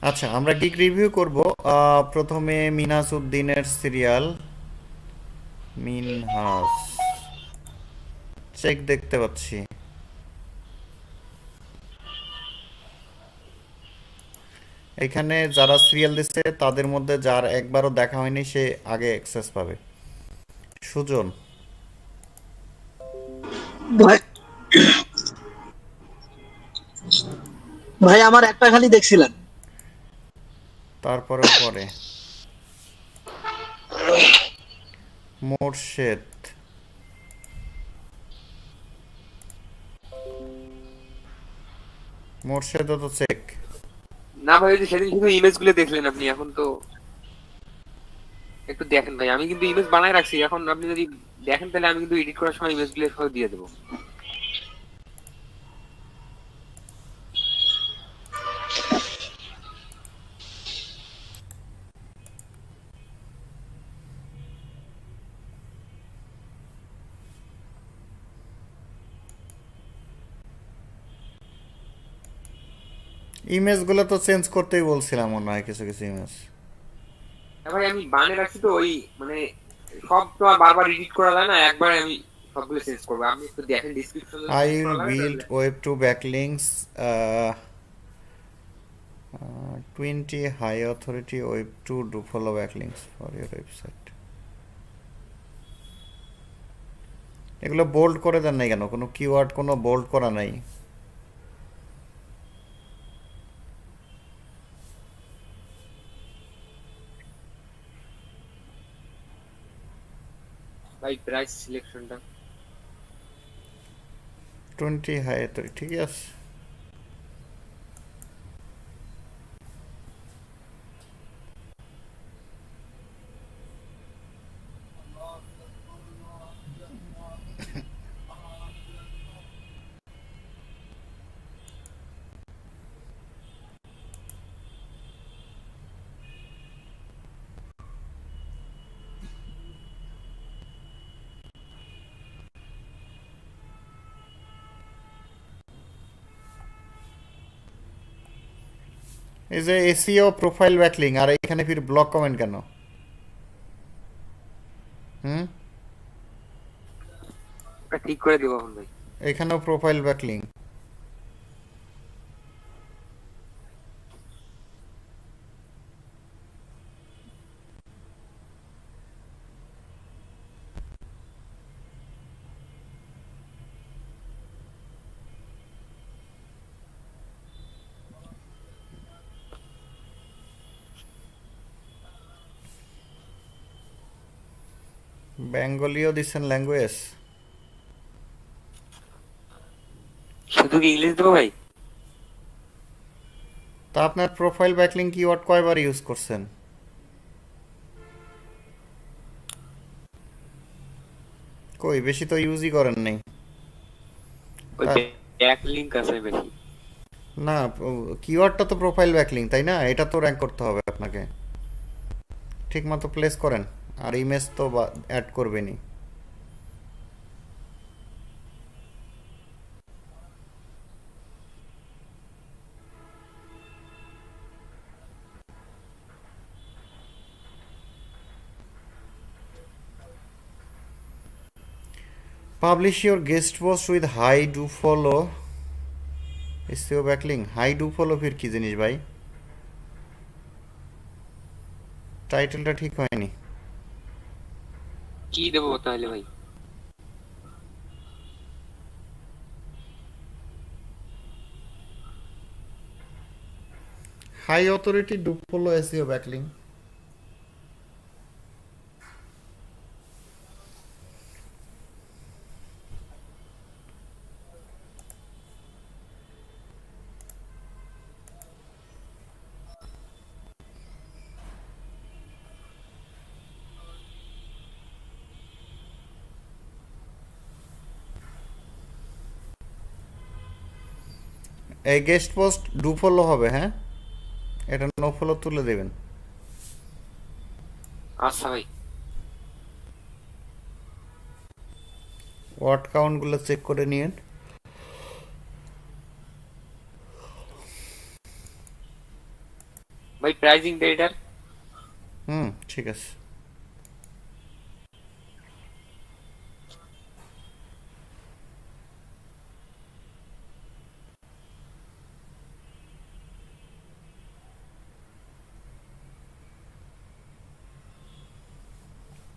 আচ্ছা, আমরা gig review করব। প্রথমে মিনহাজ উদ্দিনের সিরিয়াল মিনহাজ চেক দেখতে পাচ্ছি। এখানে যারা সিরিয়াল দিচ্ছে তাদের মধ্যে যার একবারও দেখা হয়নি সে আগে অ্যাক্সেস পাবে। সুজন। ভাই ভাই আমার একটা খালি দেখছিলেন। তারপরেও পরে মোর্শেদ। মোর্শেদও তো চেক। না ভাই, ওই যে সেদিন শুধু ইমেজ গুলো দেখলেন আপনি, এখন তো একটু দেখেন ভাই। আমি কিন্তু ইমেজ বানায় রাখছি, এখন আপনি যদি দেখেন তাহলে আমি কিন্তু এডিট করার সময় ইমেজ গুলো সহ দিয়ে দেবো। ইমেজগুলো তো চেঞ্জ করতেই বলছিলাম মনে হয়, কিছু কিছু ইমেজ। হ্যাঁ ভাই, আমি বানিয়ে রাখছি তো ওই মানে সব তো আর বারবার এডিট করা যায় না, একবার আমি সবগুলো চেঞ্জ করবো। আপনি একটু দেখেন ডিসক্রিপশন যদি আই চেঞ্জ উইল করা লাগে বিল্ড তাহলে। Web two backlinks 20 high authority web two do follow backlinks for your website. এগুলো বোল্ড করে দেন নাই কেন? কোনো কিওয়ার্ড কোনো বোল্ড করা নাই। ভাই প্রাইস সিলেকশনটা 20 হাই অথরিটি ঠিক আছে। এই যে এসিও প্রোফাইল ব্যাকলিং, আর এখানে ফির ব্লক কমেন্ট কেন? হুম। ওটা ঠিক করে দেবো এখন ভাই। এখানেও প্রোফাইল ব্যাকলিং। বেঙ্গলিও দিচ্ছেন ল্যাঙ্গুয়েজ। শুধু কি ইংলিশ দেবো ভাই? তা আপনার প্রোফাইল ব্যাকলিং কিওয়ার্ড কয়বার ইউজ করছেন? কই, বেশি তো ইউজই করেন নাই। ওই তা ব্যাক লিংক আছে বেশি। না, কিওয়ার্ডটা তো প্রোফাইল ব্যাকলিং তাই না? এটা তো র্যাঙ্ক করতে হবে আপনাকে। ঠিক মতো প্লেস করেন। আর ইমেজ তো অ্যাড করবেনই। Publish your guest post with high do follow SEO backlink. High do follow ফির কি জিনিস ভাই? টাইটেলটা ঠিক হয়নি। কি দেবো তাহলে ভাই? High authority do follow SEO backlink. এই গেস্ট পোস্ট ডু ফলো হবে, হ্যাঁ? এটা নো ফলো তুলে দেবেন। আচ্ছা ভাই। ওয়ার্ড কাউন্টগুলো চেক করে নিন। ভাই প্রাইজিং ডেটার ঠিক আছে।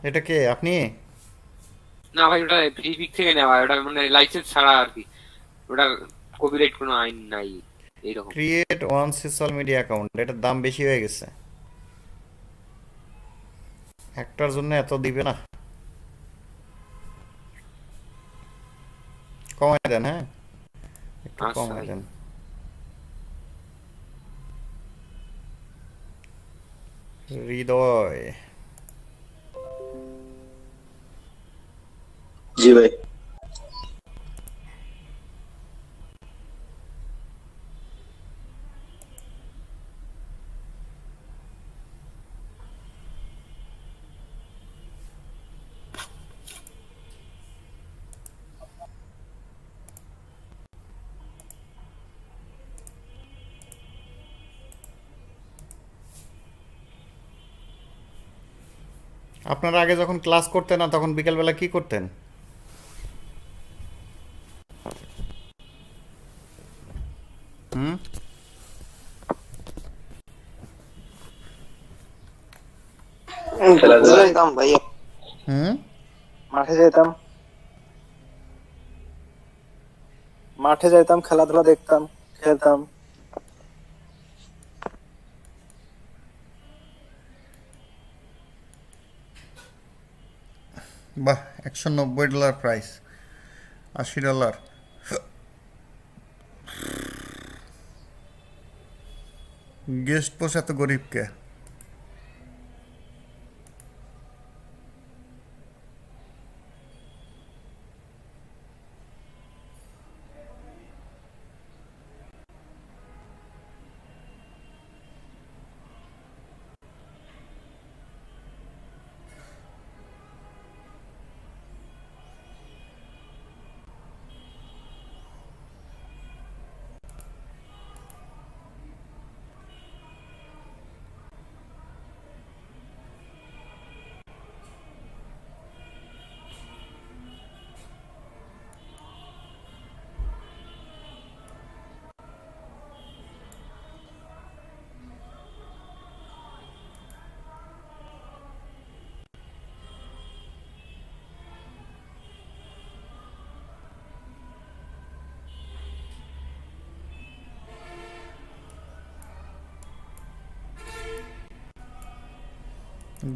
এটা কে আপনি? না ভাই ওটা ফ্রি থেকে নেওয়া, ওটা মানে লাইসেন্স ছাড়া আর কি, ওটার কপিরাইট কোনো আইন নাই এইরকম। Create one social media account, এটার দাম বেশি হয়ে গেছে, একটার জন্য এত দিবে না, কমায় দেন, হ্যাঁ একটু আচ্ছা কমায় ভাই। দেন। হৃদয়, জি ভাই। আপনারা আগে যখন ক্লাস করতেন না তখন বিকেলবেলা কি করতেন? হুম, খেলাধুলা যেতাম ভাইয়া, হুম, মাঠে যেতাম, মাঠে যাইতাম, খেলাধুলা দেখতাম, খেলতাম। বাহ, $190 প্রাইস, $80। গেস্ট পোষ এত গরিবকে।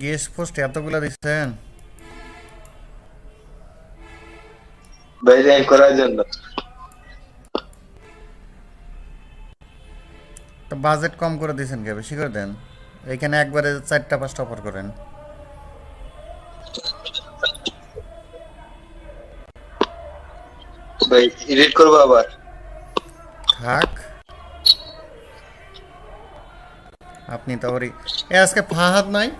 গেস্ট পোস্ট এতগুলো দিচ্ছেন? বাইরে করার জন্য। বাজেট কম করে দিয়েছেন কে, বেশি করে দেন। এইখানে একবারে 4টা 5টা অফার করেন। ভাই এডিট করবো আবার। থাক, আপনি তো ওরই আজকে ফাহাদ নাই।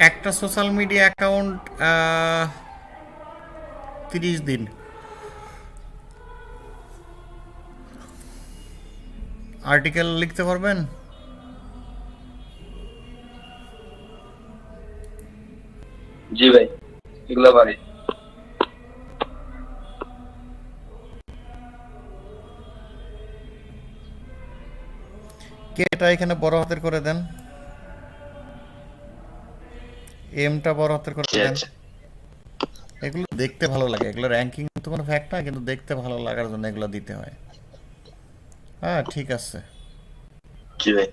একটা সোশ্যাল মিডিয়া অ্যাকাউন্ট 30 দিন। আর্টিকেল লিখতে পারবেন? জি ভাই, এগুলা পারি। কে এটা এখানে বড় হাতের করে দেন, এমটা বড় হাতের করে জি দেন। আচ্ছা। এগুলো দেখতে ভালো লাগে, এগুলো র্যাঙ্কিং তো কোনো ফ্যাক্ট না, কিন্তু দেখতে ভালো লাগার জন্য এগুলো দিতে হয়। হ্যাঁ ঠিক আছে। জি ভাই।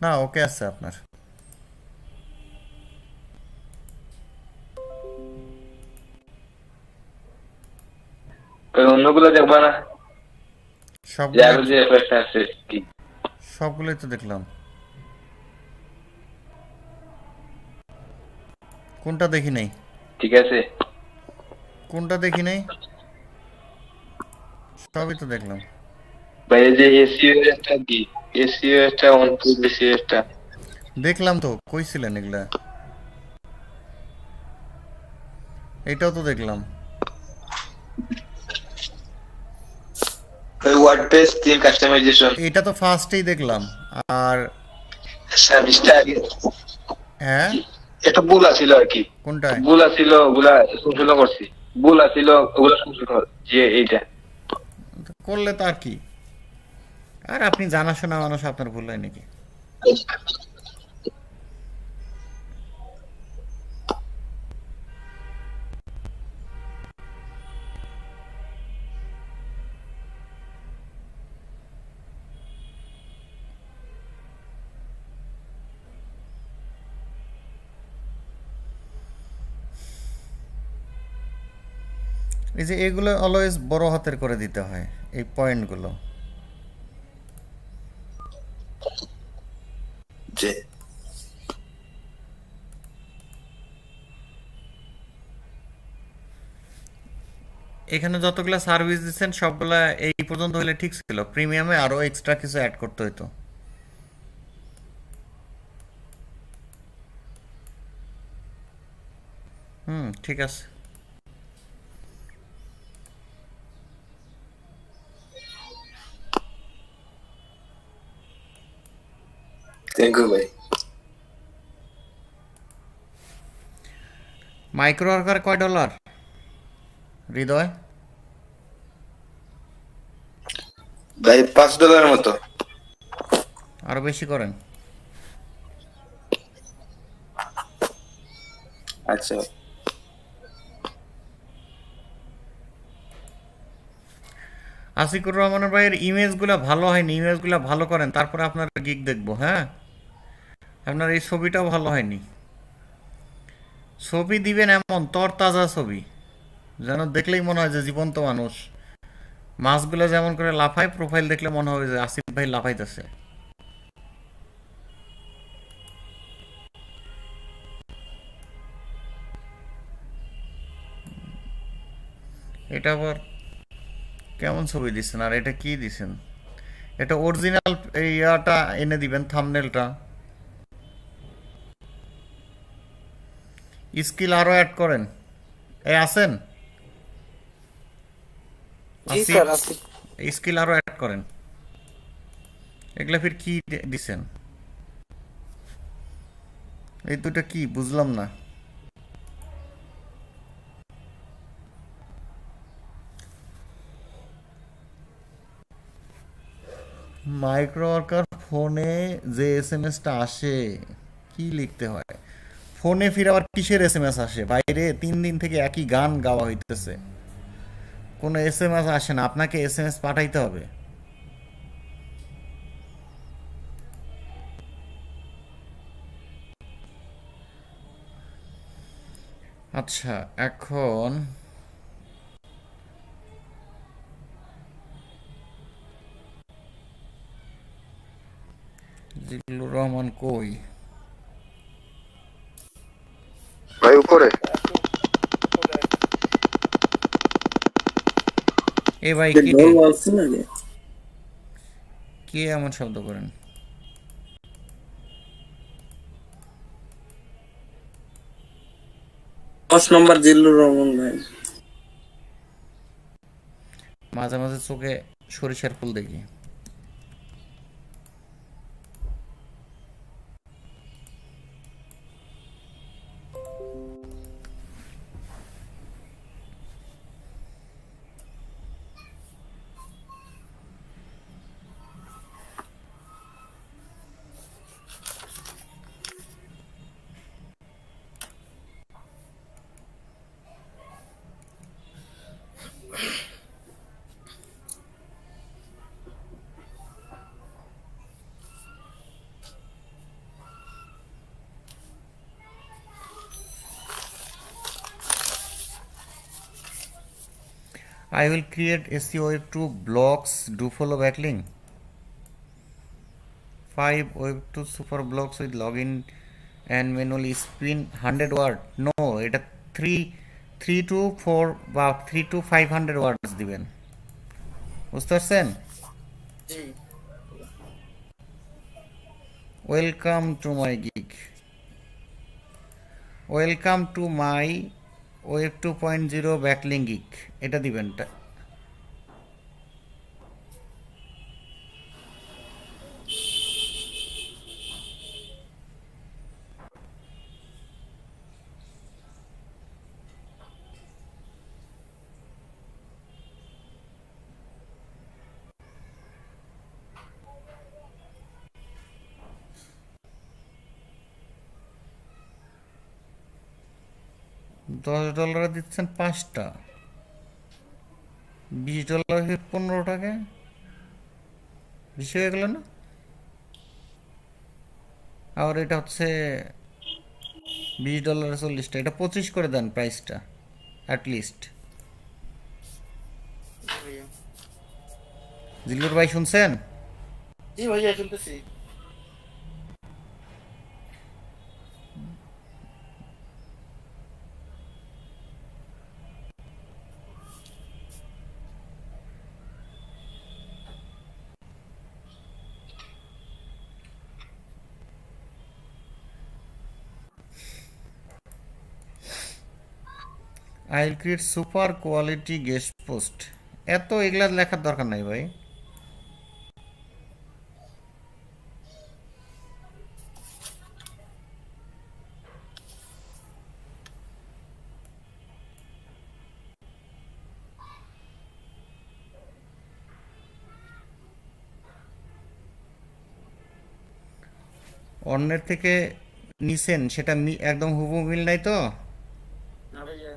না ওকে আছে আপনার। অন্যগুলো দেখবা না? যে সবগুলো, আরো যে এফেক্ট আছে কি? সবগুলোই তো দেখলাম। কোনটা দেখি নাই? ঠিক আছে? কোনটা দেখি নাই? সবই তো দেখলাম। ভাই এই যে এসইও একটা কি, এসইও একটা অন করবে, এসইও একটা দেখলাম তো, কইছিলেন এগুলা? এটাও তো দেখলাম। ওই ওয়ার্ডপ্রেস থিম কাস্টমাইজেশন এটা তো ফার্স্টেই দেখলাম। আর সার্ভিসটা আগে হ্যাঁ, এটা ভুল আছিল আর কি, কোনটায়? ভুল আছিল, ওগুলা সংশোধন করছি, ভুল আছিল ওগুলা সংশোধন, যে এইটা করলে তো আর কি, আর আপনি জানাশোনা মানুষ, আপনার ভুল হয় নাকি? এই যে এগুলো অলওয়েজ বড় হাতের করে দিতে হয়, এই পয়েন্টগুলো। যে এখানে যতগুলা সার্ভিস দিচ্ছেন সবগুলা এই পর্যন্ত হলে ঠিক ছিল, প্রিমিয়ামে আরো এক্সট্রা কিছু অ্যাড করতে হতো। ঠিক আছে। থ্যাংক ইউ ভাই। মাইক্রো ওয়ার্কার কয় ডলার হৃদয়? ভাই $5 মতো। আরো বেশি করেন। আচ্ছা আসিকুর রহমানের ভাইয়ের ইমেজগুলো ভালো হয়নি, ইমেজগুলো ভালো করেন, তারপরে আপনার গিগ দেখবো। হ্যাঁ, আপনার এই ছবিটাও ভালো হয়নি। ছবি দিবেন এমন তরতাজা ছবি যেন দেখলেই মনে হয় যে জীবন্ত মানুষ। মাছগুলো যেমন করে লাফায়, প্রোফাইল দেখলে মনে হবে যে আসিফ ভাই লাফাইতেছে। এটা আবার কেমন ছবি দিচ্ছেন? আর এটা কি দিচ্ছেন? এটা অরিজিনাল ইয়াটা এনে দিবেন, থাম্বনেলটা। স্কিল আরো অ্যাড করেন। এ আছেন? জি আসিফ, স্যার আছি। স্কিল আরো অ্যাড করেন। এগুলা ফির কি দিছেন? এই দুটো কি বুঝলাম না। মাইক্রো ওয়ার্কার ফোনে যে এসএমএসটা আসে, কি লিখতে হয় ফোনে? ফির আবার কিসের এসএমএস আসে? বাইরে 3 দিন থেকে একই গান গাওয়া হইতেছে, কোনো এসএমএস আসে না, আপনাকে এসএমএস পাঠাইতে হবে। আচ্ছা, এখন জিল্লুর রহমান কই? ভাই উপরে এ ভাই, কে ডোর বলছি না যে কে এমন শব্দ করেন? 10 নম্বর জিল্লুর রহমান ভাই। মাঝে মাঝে চোখে সরিষার ফুল দেখি। I will create SEO Web 2 blocks. Do follow backlink. 5 Web 2 super blocks with login and manually spin 100 word. No, এটা 3 to 4 বা 3 to 500 ওয়ার্ডস দিবেন, বুঝতে পারছেন? জি welcome to my gig, welcome to my web 2.0 backlink gig, এটা দিবেন। 10 ডলারে দিচ্ছেন 5টা, $20 $15, বেশি হয়ে গেল না? আর এটা হচ্ছে $20 40টা, এটা 25 করে দেন প্রাইসটা অ্যাটলিস্ট। ভাইয়া। জিল্লুর ভাই শুনছেন? জি ভাইয়া শুনতেছি। I will create super quality guest post. এত এগুলা লেখার দরকার নাই ভাই। অন্যের থেকে নিছেন সেটা একদম হুবহু মিল নাই তো? না ভাইয়া।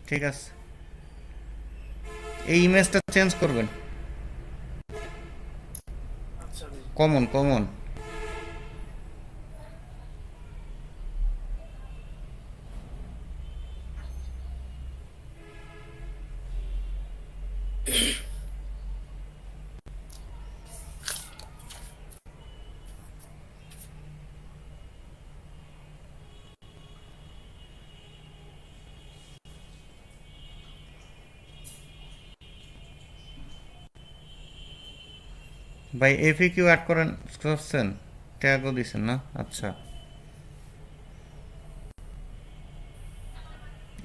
ঠিক আছে, এই ইমেজটা চেঞ্জ করবেন। আচ্ছা ভাই। Common common. ভাই এফিকিউ অ্যাড করছেন, ট্যাগও দিছেন না? আচ্ছা,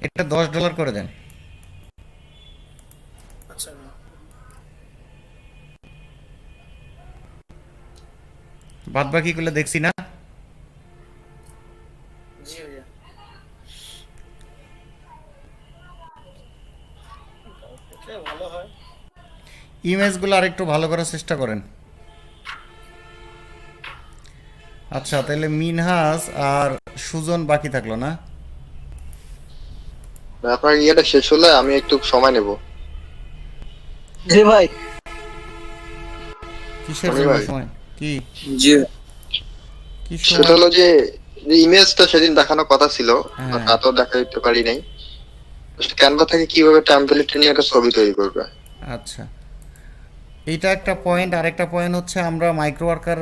এটা $10 করে দেন। আচ্ছা ভাই। বাদ বাকিগুলো দেখছি না। জি ভাইয়া। এটা ভালো হয়। ইমেজগুলো আরেকটু ভালো করার চেষ্টা করেন। আচ্ছা, তাহলে মিনহাস আর সুজন বাকি থাকলো না? আপনার ইয়েটা শেষ হলে আমি একটু সময় নেব। জি ভাই। কিসের আমি জন্য ভাই। সময়? কি জি কি সেটা সময়? হলো যে ইমেজটা সেদিন দেখানোর কথা ছিল, হ্যাঁ। তা তো দেখাইতে পারি নাই। ক্যানভা থেকে কিভাবে টেমপ্লেট নিয়ে একটা ছবি তৈরি করবে? আচ্ছা, এইটা একটা পয়েন্ট। আরেকটা পয়েন্ট হচ্ছে আমরা মাইক্রো ওয়ার্কার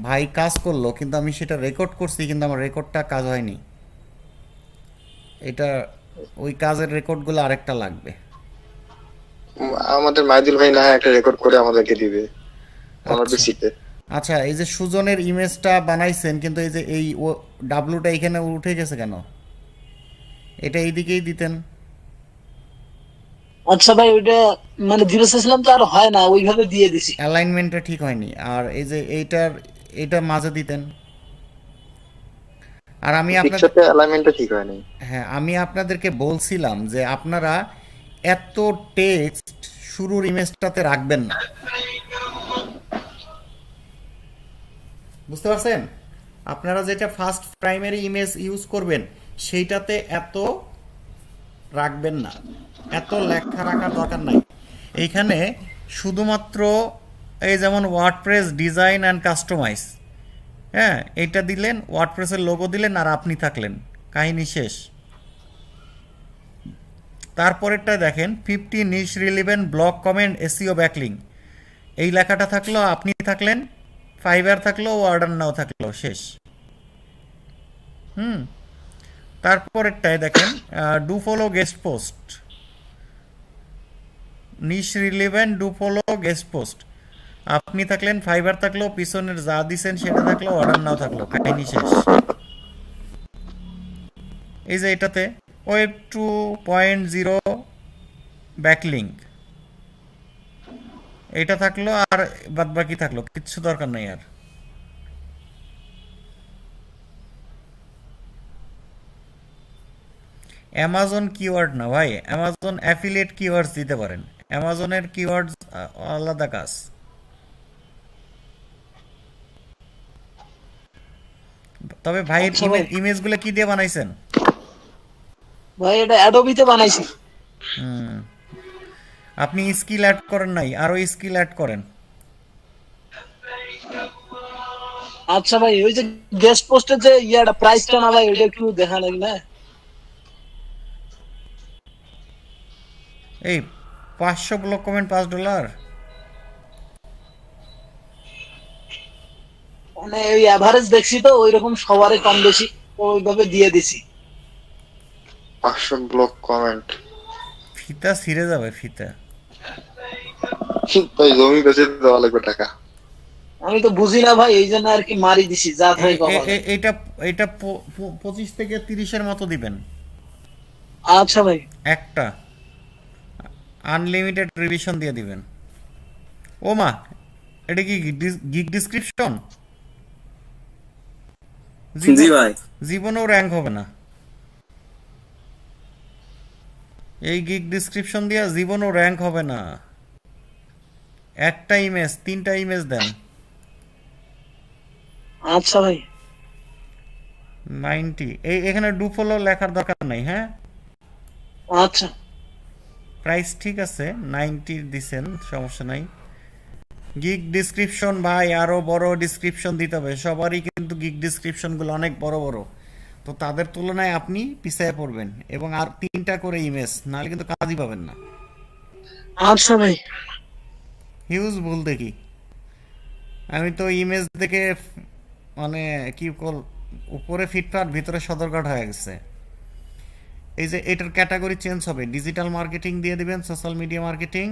ভাই কাজ করলো, কিন্তু আমি সেটা রেকর্ড করছি, কিন্তু আমার রেকর্ডটা কাজ হয়নি। এটা ওই কাজের রেকর্ডগুলো আরেকটা লাগবে। আমাদের মাইদুল ভাই না হয় একটা রেকর্ড করে আমাদেরকে দিবে আমার আচ্ছা পিসিতে। আচ্ছা, এই যে সুজনের ইমেজটা বানাইছেন, কিন্তু এই যে এই ডাব্লুটা এখানে উঠে গেছে কেন? এটা এইদিকেই দিতেন। আচ্ছা ভাই, ওইটা মানে দিতে চাইছিলাম তো আর হয় না, ওইভাবে দিয়ে দিছি। অ্যালাইনমেন্টটা ঠিক হয়নি। আর এই যে এইটা মাঝে দিতেন। আর আমি আপনাদের, পিকচারটা অ্যালাইনমেন্টটা ঠিক হয় নাই। হ্যাঁ, আমি আপনাদেরকে বলছিলাম যে আপনারা এত টেক্সট শুরুর ইমেজটাতে রাখবেন না, বুঝতে পারছেন? আপনারা যেটা ফার্স্ট প্রাইমারি ইমেজ ইউজ করবেন সেইটাতে এত রাখবেন না, এত লেখা রাখার দরকার নাই। এইখানে শুধুমাত্র এই যেমন ওয়ার্ডপ্রেস ডিজাইন অ্যান্ড কাস্টমাইজ, হ্যাঁ, এইটা দিলেন, ওয়ার্ডপ্রেসের লোগো দিলেন, আর আপনি থাকলেন, কাহিনী শেষ। তারপরেরটা দেখেন, 50 niche relevant blog comment SEO backlink, এই লেখাটা থাকলো, আপনি থাকলেন, ফাইবার থাকলেও অর্ডার নাও থাকলেও শেষ। তারপরেরটায় দেখেন, do follow guest post, niche relevant, do follow guest post. আপনি থাকলেন, ফাইবার থাকলেও, পিছনের যা দিছেন সেটা থাকলেও, অর্ডার নাও থাকলো, কাহিনী শেষ। এই যে এটাতে ওয়েব 2.0 ব্যাকলিঙ্ক, এটা থাকলো আর বাদ বাকি থাকলো, কিচ্ছু দরকার নেই আর। অ্যামাজন কিওয়ার্ড না ভাই, অ্যামাজন অ্যাফিলিয়েট কিওয়ার্ডস দিতে পারেন, অ্যামাজনের কিওয়ার্ডস আলাদা কাজ। তবে ভাইয়ের আচ্ছা ভাই। ইমেজগুলো কি দিয়ে বানাইছেন? ভাই এটা অ্যাডোবিতে বানাইছি। হুম, আপনি স্কিল অ্যাড করেন নাই, আরো স্কিল অ্যাড করেন। আচ্ছা ভাই, ওই যে গেস্ট পোস্টের যে ইয়াটা প্রাইসটা না ভাই, ওইটা একটু দেখা লাগবে না? এই 500 ব্লক কমেন্ট $5। মানে ওই এভারেজ দেখছি তো ওইরকম সবারই কম বেশি, তো ওইভাবে দিয়ে দিছি। 500 ব্লক কমেন্ট। ফিতা ছিঁড়ে যাবে, ফিতা। ভাই জমি বেচে দেওয়া লাগবে টাকা। আমি তো বুঝি না ভাই, এই জন্য আর কি মারি দিছি, যা থাকে কপালে। এইটা এইটা 25 থেকে 30-এর মতো দিবেন আচ্ছা ভাই। একটা, আনলিমিটেড রিভিশন দিয়ে দিবেন। ও মা, এটা কি গিগ ডিসক্রিপশন? জি ভাই। জীবনেও র্যাঙ্ক হবে না এই গিগ ডিসক্রিপশন দিয়ে, জীবনেও র্যাঙ্ক হবে না। একটা ইমেজ, 3টা ইমেজ দেন। আচ্ছা ভাই। 90, এখানে ডু ফলো লেখার দরকার নাই, হ্যাঁ। আচ্ছা। প্রাইস ঠিক আছে, 90 দিছেন, সমস্যা নাই। গিগ ডিসক্রিপশন ভাই, আরো বড় ডিসক্রিপশন দিতে হবে, সবারই কিন্তু গিগ ডিসক্রিপশনগুলো অনেক বড় বড়, তো তাদের তুলনায় আপনি পিছিয়ে পড়বেন। এবং আর 3টা করে ইমেজ, নাহলে কিন্তু কাজই পাবেন না। আচ্ছা ভাই। হিউজ ভুল দেখি আমি তো, ইমেজ দেখে মানে কি কল, উপরে ফিটফাট ভিতরে সদরঘাট হয়ে গেছে। এই যে এটার ক্যাটাগরি চেঞ্জ হবে, ডিজিটাল মার্কেটিং দিয়ে দিবেন, সোশ্যাল মিডিয়া মার্কেটিং,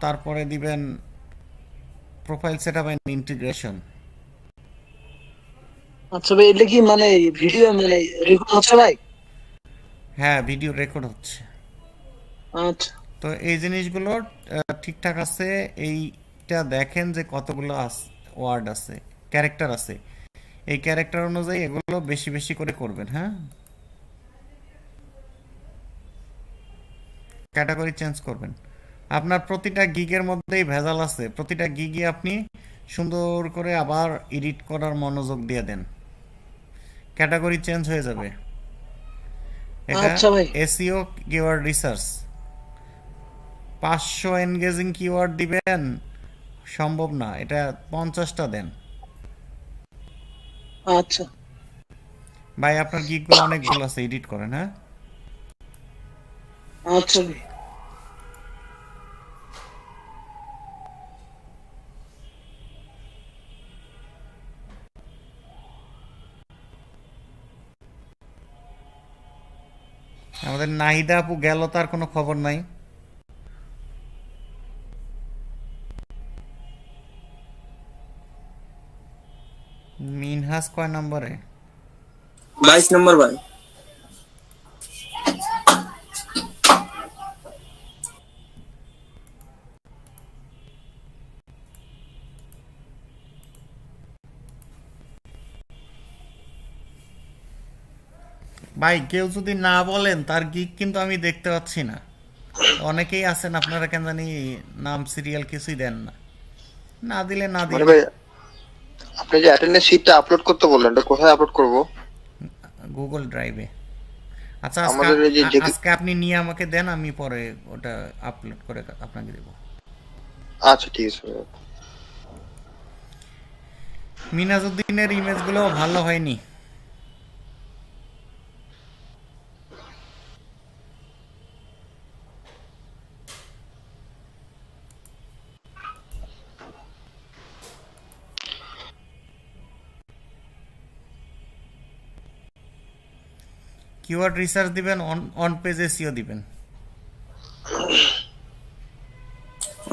তারপরে দিবেন প্রোফাইল সেটআপ এন্ড ইন্টিগ্রেশন। আচ্ছা ভাই, এটা কি মানে ভিডিও মানে রেকর্ড হচ্ছে ভাই? হ্যাঁ, ভিডিও রেকর্ড হচ্ছে। আচ্ছা। তো এই জিনিসগুলো ঠিকঠাক আছে। এইটা দেখেন যে কতগুলো ওয়ার্ড আছে, ক্যারেক্টার আছে, এই ক্যারেক্টার অনুযায়ী এগুলো বেশি বেশি করে করবেন, হ্যাঁ। ক্যাটাগরি চেঞ্জ করবেন। আপনার প্রতিটা গিগের মধ্যেই ভেজাল আছে, প্রতিটা গিগে আপনি সুন্দর করে আবার এডিট করার মনোযোগ দিয়ে দেন, ক্যাটাগরি চেঞ্জ হয়ে যাবে। এটা আচ্ছা ভাই। SEO keyword research, 500 engaging keyword দিবেন সম্ভব না, এটা 50টা দেন। আচ্ছা। ভাই আপনার গিগগুলো অনেক ভুল আছে, এডিট করেন, হ্যাঁ। আচ্ছা ভাই। আমাদের নাহিদা আপু গেল, তার কোনো খবর নাই। মিনহাস কয় নম্বরে? 22 নম্বর ভাই। ভাই কেউ যদি না বলেন, তার গিগ কিন্তু আমি দেখতে পাচ্ছি না। অনেকেই আছেন আপনারা কেন জানি নাম সিরিয়াল কিছুই দেন না, না দিলে না মানে দিলে। ভাই আপনি যে অ্যাটেন্ডেন্স শিটটা আপলোড করতে বললেন, এটা কোথায় আপলোড করব? গুগল ড্রাইভে। আচ্ছা, আমাদের এই যে আজকে আপনি নিয়ে আমাকে দেন, আমি পরে ওটা আপলোড করে আপনাকে দেব। আচ্ছা ঠিক আছে। মিনাজউদ্দিনের ইমেজগুলো ভালো হয়নি। কিওয়ার্ড রিসার্চ দিবেন, অন পেজ এসইও দিবেন।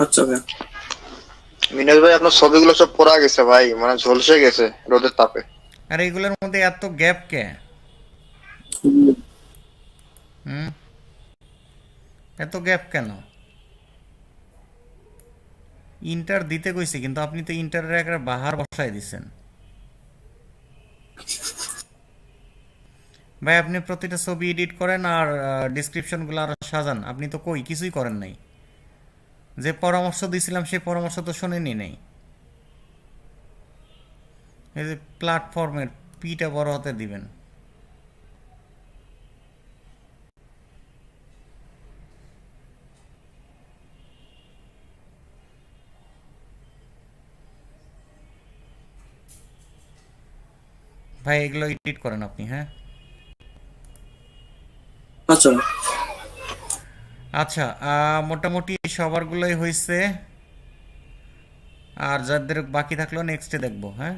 আচ্ছা ভাই। মিনাজ ভাই আপনার ছবিগুলো সব পোড়া গেছে ভাই, মানে ঝলসে গেছে রোদের তাপে। আর এইগুলোর মধ্যে এত গ্যাপ কে? হুম, এত গ্যাপ কেন? ইন্টার দিতে কইছি, কিন্তু আপনি তো ইন্টারের একটা বাহার বসায় দিছেন। ভাই আপনি প্রতিটা ছবি এডিট করেন আর ডিসক্রিপশনগুলো আরো সাজান, আপনি তো কই কিছুই করেন নাই। যে পরামর্শ দিছিলাম সেই পরামর্শ তো শোনেনি নাই। এই যে প্ল্যাটফর্মের পিটা বড় হতে দিবেন। ভাই এগুলো এডিট করেন আপনি, হ্যাঁ? আচ্ছা ভাই। আচ্ছা, মোটামুটি সবারগুলোই হয়েছে, আর যাদের বাকি থাকলো নেক্সটে দেখবো, হ্যাঁ?